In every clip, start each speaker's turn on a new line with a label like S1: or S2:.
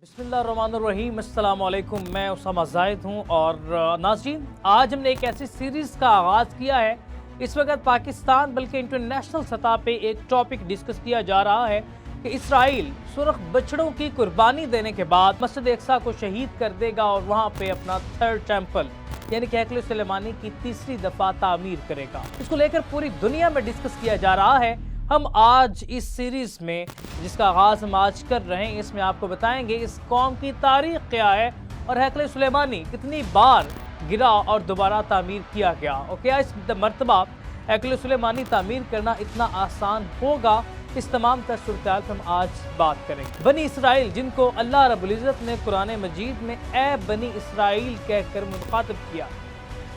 S1: बिस्मिल्लाहिर्रहमानिर्रहीम, अस्सलाम वालेकुम। मैं उसामा जाहिद हूँ और नाज़रीन, आज हमने एक ऐसी सीरीज़ का आगाज़ किया है। इस वक्त पाकिस्तान बल्कि इंटरनेशनल सतह पे एक टॉपिक डिस्कस किया जा रहा है कि इसराइल सुरख बछड़ों की कुर्बानी देने के बाद मस्जिद अक्सा को शहीद कर देगा और वहाँ पे अपना थर्ड टेम्पल यानी कि हैकल सुलेमानी की तीसरी दफ़ा तामीर करेगा। इसको लेकर पूरी दुनिया में डिस्कस किया जा रहा है। हम आज इस सीरीज़ में जिसका आगाज़ हम आज कर रहे हैं, इसमें आपको बताएंगे इस कौम की तारीख़ क्या है और हैकल सुलेमानी कितनी बार गिरा और दोबारा तामीर किया गया, और क्या इस मरतबा हैकल सुलेमानी तामीर करना इतना आसान होगा। इस तमाम तर सूरत हम आज बात करेंगे। बनी इसराइल, जिनको अल्लाह रब्बुल इज़्ज़त ने कुरान मजीद में ए बनी इसराइल कहकर मुखातिब किया।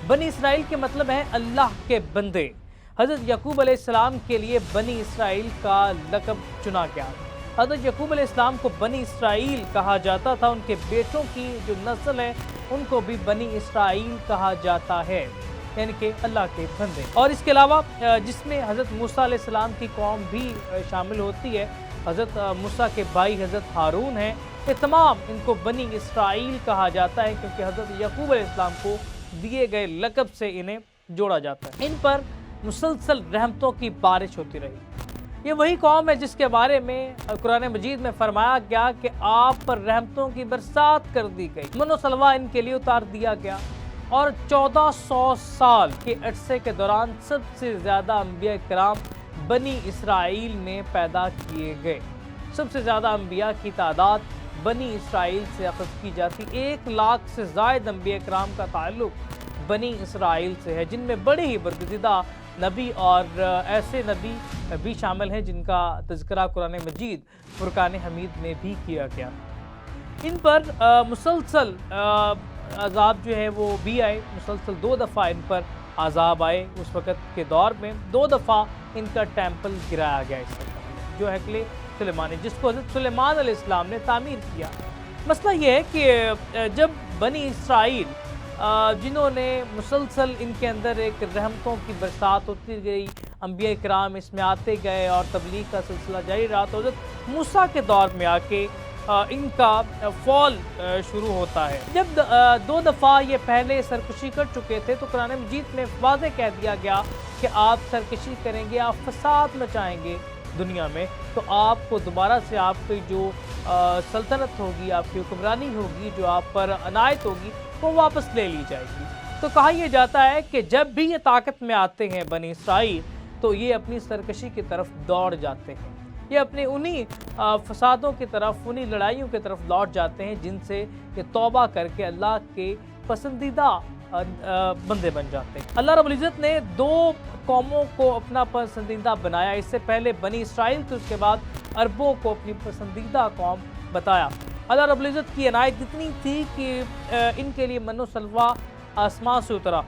S1: बनी इसराइल के मतलब है अल्लाह के बंदे। हज़रत यकूब अलैहिस्सलाम के लिए बनी इसराइल का लक़ब चुना गया। हज़रत यकूब अलैहिस्सलाम को बनी इसराइल कहा जाता था। उनके बेटों की जो नस्ल है उनको भी बनी इसराइल कहा जाता है, यानी कि अल्लाह के बंदे। और इसके अलावा जिसमें हज़रत मूसा अलैहिस्सलाम की कौम भी शामिल होती है। हज़रत मूसा के भाई हज़रत हारून हैं। ये तमाम इनको बनी इसराइल कहा जाता है क्योंकि हज़रत यकूब अलैहिस्सलाम को दिए गए लक़ब से इन्हें जोड़ा जाता है। इन पर मुसलसल रहमतों की बारिश होती रही। ये वही कौम है जिसके बारे में कुरान मजीद में फरमाया गया कि आप पर रहमतों की बरसात कर दी गई, मनो सलवा इनके लिए उतार दिया गया। और 1400 साल के अरसे के दौरान सबसे ज़्यादा अंबिया कराम बनी इसराइल में पैदा किए गए। सबसे ज़्यादा अंबिया की तादाद बनी इसराइल से अखज़ की जाती। 1 लाख से ज़ायद अंबिया कराम का ताल्लुक़ बनी इसराइल से है, जिनमें बड़े ही बरगज़ीदा नबी और ऐसे नबी भी शामिल हैं जिनका तज़किरा कुरान मजीद फुरकान हमीद में भी किया गया। इन पर मुसलसल अज़ाब जो है वो भी आए। मुसलसल 2 दफ़ा इन पर अज़ाब आए। उस वक़्त के दौर में 2 दफ़ा इनका टेम्पल गिराया गया, इससे पहले जो हैकल सुलेमानी, जिसको हज़रत सुलेमान अलैहिस्सलाम ने तामीर किया। मसला ये है कि जब बनी इसराइल जिन्होंने मुसलसल इनके अंदर एक रहमतों की बरसात होती गई, अंबिया इकराम इसमें आते गए और तबलीग का सिलसिला जारी रहा, तो हज़रत मूसा के दौर में आके इनका फॉल शुरू होता है। जब 2 दफ़ा ये पहले सरकशी कर चुके थे तो कुरान मजीद में वाज़ेह कह दिया गया कि आप सरकशी करेंगे, आप फसाद मचाएंगे दुनिया में, तो आपको दोबारा से आपकी जो सल्तनत होगी, आपकी हुक्मरानी होगी, जो आप पर अनायत होगी, वो वापस ले ली जाएगी। तो कहा यह जाता है कि जब भी ये ताकत में आते हैं बनी इसराइल, तो ये अपनी सरकशी की तरफ दौड़ जाते हैं। ये अपने उन्हीं फसादों की तरफ, उन्हीं लड़ाइयों की तरफ लौट जाते हैं जिनसे ये तौबा करके अल्लाह के पसंदीदा बंदे बन जाते हैं। अल्लाह रब्बुल इज़्ज़त ने 2 कौमों को अपना पसंदीदा बनाया। इससे पहले बनी इसराइल, तो उसके बाद अरबों को अपनी पसंदीदा कौम बताया। अल्लाह रब्बुल इज़्ज़त की इनायत इतनी थी कि इनके लिए मनो सलवा आसमां से उतरा।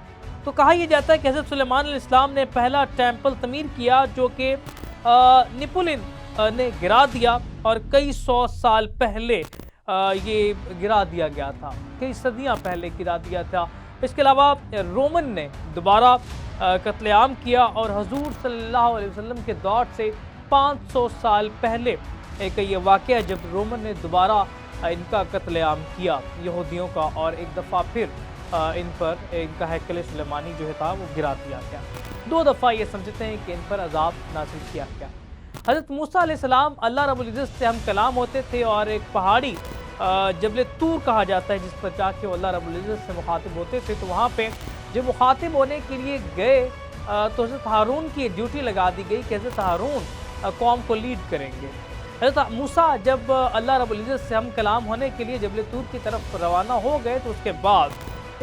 S1: तो कहा यह जाता है कि हज़रत सुलेमान अलैहिस्सलाम ने पहला टेम्पल तमीर किया जो कि नेपोलियन ने गिरा दिया, और कई 100 साल पहले ये गिरा दिया गया था, कई सदियां पहले गिरा दिया था। इसके अलावा रोमन ने दोबारा कत्लेआम किया, और हुज़ूर सल्लल्लाहु अलैहि वसल्लम के दौर से 500 साल पहले एक ये वाक़या जब रोमन ने दोबारा इनका कत्लेआम किया यहूदियों का, और एक दफ़ा फिर इन पर इनका हैकल सुलेमानी जो है था वो गिरा दिया गया। 2 दफ़ा ये समझते हैं कि इन पर अज़ाब नाज़िल किया गया। हज़रत मूसा अलैहिस्सलाम अल्लाह रब्बुल इज़्ज़त से हम कलाम होते थे, और एक पहाड़ी जबल तूर कहा जाता है जिस पर जाके वो अल्लाह रब्बुल इज़्ज़त से मुखातिब होते थे। तो वहाँ पे जब मुखातिब होने के लिए गए तो हज़रत हारून की ड्यूटी लगा दी गई कि हज़रत हारून कौम को लीड करेंगे। हज़रत मूसा जब अल्लाह रब्बुल इज़्ज़त से हम कलाम होने के लिए जबल तूर की तरफ रवाना हो गए, तो उसके बाद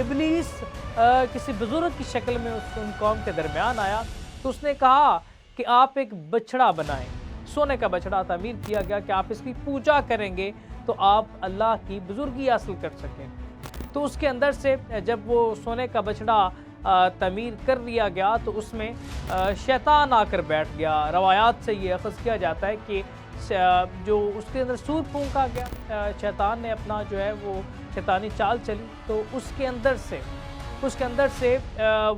S1: इब्लीस किसी बुज़ुर्ग की शक्ल में उन कौम के दरमियान आया। तो उसने कहा कि आप एक बछड़ा बनाएं। सोने का बछड़ा तामीर किया गया कि आप इसकी पूजा करेंगे तो आप अल्लाह की बुजुर्गी हासिल कर सकें। तो उसके अंदर से जब वो सोने का बछड़ा तमीर कर लिया गया तो उसमें शैतान आकर बैठ गया। रवायात से ये अख़ज़ किया जाता है कि जो उसके अंदर सूर फूंका गया, शैतान ने अपना जो है वो शैतानी चाल चली, तो उसके अंदर से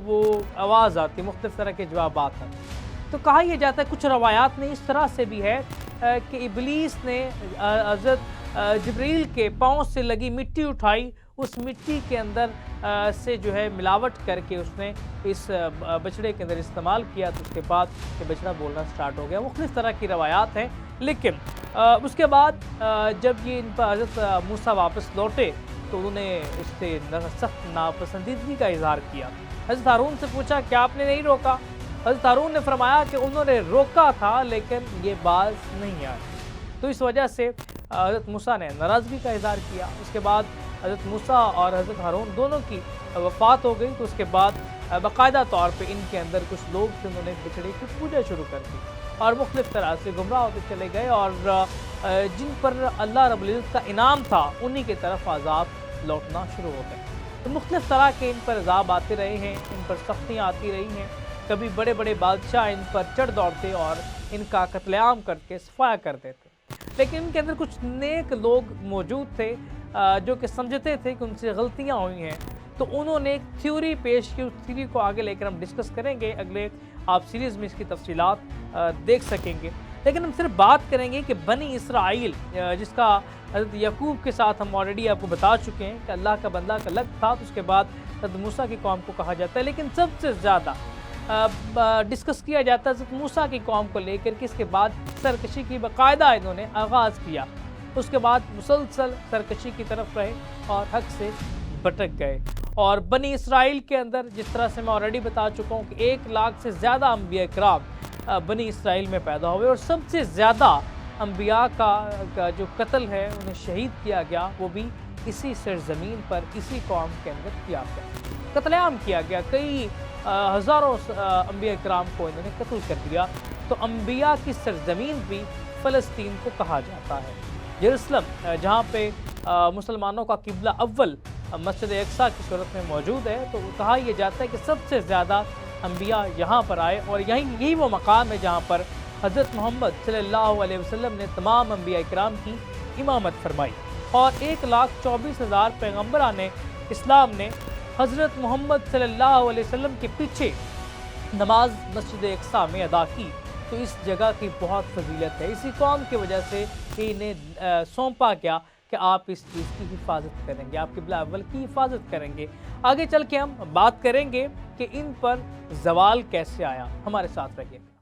S1: वो आवाज़ आती, मुख्तलिफ़ तरह के जवाब आते। तो कहा यह जाता है, कुछ रवायात में इस तरह से भी है कि इब्लीस ने हज़रत جبریل کے پاؤں سے لگی مٹی اٹھائی، اس مٹی کے اندر سے جو ہے ملاوٹ کر کے اس نے اس بچڑے کے اندر استعمال کیا، تو اس کے بعد یہ بچڑا بولنا سٹارٹ ہو گیا۔ مختلف طرح کی روایات ہیں، لیکن اس کے بعد جب یہ ان پر حضرت موسیٰ واپس لوٹے تو انہوں نے اس سے سخت ناپسندیدگی کا اظہار کیا۔ حضرت ہارون سے پوچھا کہ آپ نے نہیں روکا؟ حضرت ہارون نے فرمایا کہ انہوں نے روکا تھا لیکن یہ باز نہیں آئے۔ تو اس وجہ سے حضرت موسیٰ نے ناراضگی کا اظہار کیا۔ اس کے بعد حضرت موسیٰ اور حضرت ہارون دونوں کی وفات ہو گئی، تو اس کے بعد باقاعدہ طور پہ ان کے اندر کچھ لوگ تھے، انہوں نے بچڑے کی پوجا شروع کر دی اور مختلف طرح سے گمراہ ہوتے چلے گئے، اور جن پر اللہ رب العزت کا انعام تھا انہی کی طرف عذاب لوٹنا شروع ہو گئے۔ تو مختلف طرح کے ان پر عذاب آتے رہے ہیں، ان پر سختیاں آتی رہی ہیں۔ کبھی بڑے بڑے بادشاہ ان پر چڑھ دوڑتے اور ان کا قتل عام کر کے صفایا کر دیتے، لیکن ان کے اندر کچھ نیک لوگ موجود تھے جو کہ سمجھتے تھے کہ ان سے غلطیاں ہوئی ہیں، تو انہوں نے ایک تھیوری پیش کی۔ اس تھیوری کو آگے لے کر ہم ڈسکس کریں گے، اگلے آپ سیریز میں اس کی تفصیلات دیکھ سکیں گے، لیکن ہم صرف بات کریں گے کہ بنی اسرائیل جس کا حضرت یعقوب کے ساتھ ہم آلریڈی آپ کو بتا چکے ہیں کہ اللہ کا بندہ کا لقب تھا، تو اس کے بعد حضرت موسیٰ کی قوم کو کہا جاتا ہے، لیکن سب سے زیادہ ڈسکس کیا جاتا ہے حضرت موسیٰ کی قوم کو لے کر کہ اس کے بعد سرکشی کی باقاعدہ انہوں نے آغاز کیا، اس کے بعد مسلسل سرکشی کی طرف رہے اور حق سے بھٹک گئے۔ اور بنی اسرائیل کے اندر جس طرح سے میں آلریڈی بتا چکا ہوں کہ 1 لاکھ سے زیادہ انبیاء کرام بنی اسرائیل میں پیدا ہوئے، اور سب سے زیادہ انبیاء کا جو قتل ہے انہیں شہید کیا گیا، وہ بھی اسی سرزمین پر اسی قوم کے اندر کیا گیا، قتل عام کیا گیا، کئی ہزاروں انبیاء کرام کو انہوں نے قتل کر دیا۔ تو انبیاء کی سرزمین بھی فلسطین کو کہا جاتا ہے۔ یروشلم جہاں پہ مسلمانوں کا قبلہ اول مسجد اقصیٰ کی صورت میں موجود ہے، تو کہا یہ جاتا ہے کہ سب سے زیادہ انبیاء یہاں پر آئے، اور یہی وہ مقام ہے جہاں پر حضرت محمد صلی اللہ علیہ وسلم نے تمام انبیاء کرام کی امامت فرمائی، اور 1,24,000 پیغمبران اسلام نے حضرت محمد صلی اللہ علیہ وسلم کے پیچھے نماز مسجد اقصیٰ میں ادا کی۔ تو اس جگہ کی بہت فضیلت ہے، اسی قوم کی وجہ سے انہیں سونپا گیا کہ آپ اس چیز کی حفاظت کریں گے، آپ قبلہ اول کی حفاظت کریں گے۔ آگے چل کے ہم بات کریں گے کہ ان پر زوال کیسے آیا، ہمارے ساتھ رہیے۔